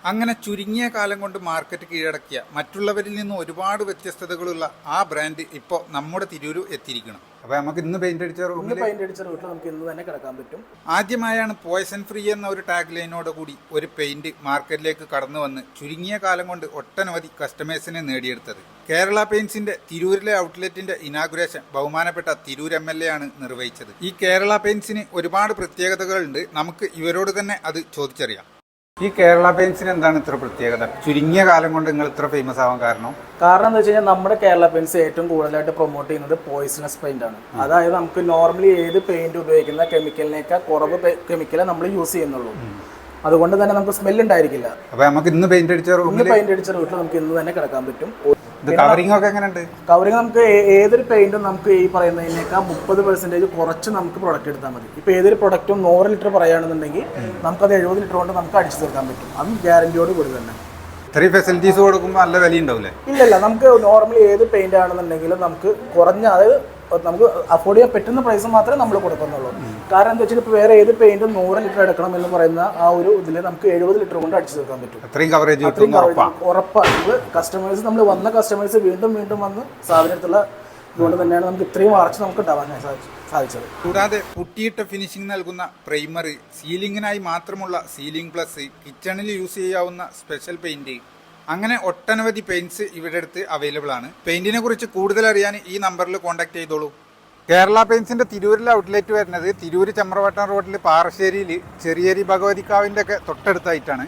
അങ്ങനെ ചുരുങ്ങിയ കാലം കൊണ്ട് മാർക്കറ്റ് കീഴടക്കിയ മറ്റുള്ളവരിൽ നിന്ന് ഒരുപാട് വ്യത്യസ്തതകളുള്ള ആ ബ്രാൻഡ് ഇപ്പോൾ നമ്മുടെ തിരൂർ എത്തിയിരിക്കണം. അപ്പോൾ നമുക്ക് ഇന്ന് പെയിന്റ് അടിച്ച റൂട്ടിൽ നമുക്ക് ഇന്ന് തന്നെ കിടക്കാൻ പറ്റും. ആദ്യമായാണ് പോയ്സൺ ഫ്രീ എന്ന ഒരു ടാഗ് ലൈനോട് കൂടി ഒരു പെയിന്റ് മാർക്കറ്റിലേക്ക് കടന്നു വന്ന് ചുരുങ്ങിയ കാലം കൊണ്ട് ഒട്ടനവധി കസ്റ്റമേഴ്സിനെ നേടിയെടുത്തത്. കേരള പെയിന്റ്സിന്റെ തിരൂരിലെ ഔട്ട്ലെറ്റിന്റെ ഇനാഗുറേഷൻ ബഹുമാനപ്പെട്ട തിരൂർ MLA ആണ് നിർവഹിച്ചത്. ഈ കേരള പെയിന്റ്സിന് ഒരുപാട് പ്രത്യേകതകളുണ്ട്. നമുക്ക് ഇവരോട് തന്നെ അത് ചോദിച്ചറിയാം. ഈ കേരള പെയിന്റ്സിന് എന്താണ് ഇത്ര പ്രത്യേകത? ചുരുങ്ങിയ കാലം കൊണ്ട് നിങ്ങൾ ഇത്ര ഫേമസ് ആവാൻ കാരണം എന്താ വെച്ച് കഴിഞ്ഞാൽ നമ്മുടെ കേരള പെയിന്റ്സ് ഏറ്റവും കൂടുതലായിട്ട് പ്രൊമോട്ട് ചെയ്യുന്നത് പോയിസണസ് പെയിന്റ് ആണ്. അതായത് നമുക്ക് നോർമലി ഏത് പെയിന്റ് ഉപയോഗിക്കുന്ന കെമിക്കലിനേക്കാൾ കുറവ് കെമിക്കലേ നമ്മൾ യൂസ് ചെയ്യുന്നുള്ളൂ. അതുകൊണ്ട് തന്നെ നമുക്ക് സ്മെൽ ഉണ്ടായിരിക്കില്ല. അപ്പൊ നമുക്ക് ഇന്ന് പെയിന്റ് അടിച്ച റൂട്ടിൽ നമുക്ക് ഇന്ന് തന്നെ കിടക്കാൻ പറ്റും. കവറിംഗ് ഒക്കെ എങ്ങനെയുണ്ട്? കവറിംഗ് നമുക്ക് ഏതൊരു പെയിന്റും നമുക്ക് ഈ പറയുന്നതിനേക്കാൾ 30% കുറച്ച് നമുക്ക് പ്രൊഡക്റ്റ് എടുത്താൽ മതി. ഇപ്പോൾ ഏതൊരു പ്രൊഡക്റ്റും 100 ലിറ്റർ പറയുകയാണെന്നുണ്ടെങ്കിൽ നമുക്കത് 70 ലിറ്റർ കൊണ്ട് നമുക്ക് അടിച്ചു തീർക്കാൻ പറ്റും. അതും ഗ്യാരണ്ടിയോട് കൂടി തന്നെ. ഇത്രയും ഫെസിലിറ്റീസ് കൊടുക്കുമ്പോൾ നല്ല വില ഉണ്ടാവില്ലേ? ഇല്ലല്ല, നമുക്ക് നോർമലി ഏത് പെയിന്റ് ആണെന്നുണ്ടെങ്കിലും നമുക്ക് കുറഞ്ഞ, അതായത് നമുക്ക് അഫോർഡ് ചെയ്യാൻ പറ്റുന്ന പ്രൈസ് മാത്രമേ നമ്മൾ കൊടുക്കുന്നുള്ളൂ. കാരണം എന്താ വെച്ചാൽ ഇപ്പോൾ വേറെ ഏത് പെയിന്റും 100 ലിറ്റർ എടുക്കണം എന്ന് പറയുന്ന ആ ഒരു ഇതിൽ നമുക്ക് 70 ലിറ്റർ കൊണ്ട് അടിച്ചു തീർക്കാൻ പറ്റും. അത്രയും കവറേജ് ഉറപ്പാണ്. കസ്റ്റമേഴ്സ്, നമ്മൾ വന്ന കസ്റ്റമേഴ്സ് വീണ്ടും വീണ്ടും വന്ന് സ്ഥാപനത്തിലുള്ള ഇതുകൊണ്ട് തന്നെയാണ് നമുക്ക് ഇത്രയും മാർച്ച് നമുക്ക് ഉണ്ടാവാൻ സാധിച്ചത്. കൂടാതെ പുട്ടിയിട്ട ഫിനിഷിംഗ് നൽകുന്ന പ്രൈമർ, സീലിംഗിനായി മാത്രമുള്ള സീലിംഗ് പ്ലസ്, കിച്ചണിൽ യൂസ് ചെയ്യാവുന്ന സ്പെഷ്യൽ പെയിന്റ്, അങ്ങനെ ഒട്ടനവധി പെയിന്റ്സ് ഇവിടെ അടുത്ത് അവൈലബിൾ ആണ്. പെയിന്റിനെ കുറിച്ച് കൂടുതൽ അറിയാൻ ഈ നമ്പറിൽ കോൺടാക്ട് ചെയ്തോളൂ. കേരള പെയിന്റ്സിന്റെ തിരൂരിലെ ഔട്ട്ലെറ്റ് വരുന്നത് തിരൂർ ചമ്രവട്ടം റോഡിൽ പാറശ്ശേരിയിൽ ചെറിയേരി ഭഗവതിക്കാവിൻ്റെ ഒക്കെ തൊട്ടടുത്തായിട്ടാണ്.